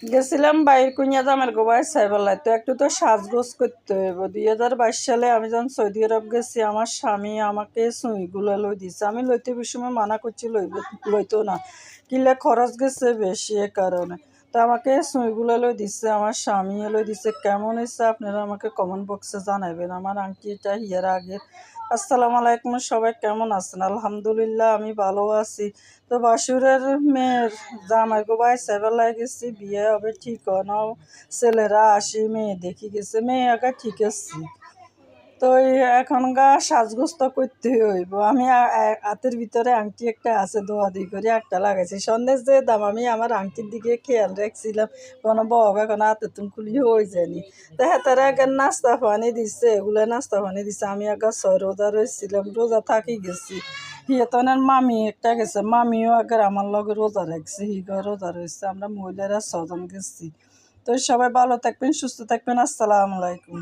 গেছিলাম বাইর কুইয়া জামের গোবাই সাইবেলায়, তো একটু তো সাজগোজ করতে হইব। 2022 সালে আমি যখন সৌদি আরব গেছি, আমার স্বামী আমাকে সুইগুলো লই দিছে। আমি লইতে সময় মানা করছি লইতো না, কিলে খরচ গেছে বেশি এ কারণে। তো আমাকে সুইগুলো লই দিছে, আমার স্বামী লই দিছে। কেমন হয়েছে আপনারা আমাকে কমেন্ট বক্সে জানাবেন। আমার আংটিটা হিয়ার আগে। আসসালামু আলাইকুম, সবাই কেমন আছেন? আলহামদুলিল্লাহ আমি ভালো আছি। তো বাসুরের মেয়ের জামাই গোবাই সেবেলায় গেছি, বিয়ে হবে ঠিক নাও, ছেলেরা আসি, মেয়ে দেখি গেছে, মেয়ে আগে ঠিক আছে। তো এখন সাজগোজ তো করতে হইব। আমি হাতের ভিতরে আংটি একটা আছে, দোয়া দি করে একটা লাগাইছি। সন্দেশ যে দাম, আমি আমার আংটির দিকে খেয়াল রাখছিলাম কোনো বহবে কোনো হাতে তুমি খুলি হয়ে যায়নি। তো হাতের আগে নাস্তা পানি দিচ্ছে, এগুলো নাস্তা পানি দিচ্ছে। আমি আগে 6 রোজা রয়েছিলাম, রোজা থাকি গেছি। হিয়তনের মামি একটা গেছে, মামিও আগে আমার লগে রোজা রাখছে, হিগা রোজা রয়েছে। আমরা মহিলারা 6 জন গেছি। তো সবাই ভালো থাকবেন, সুস্থ থাকবেন। আসসালামু আলাইকুম।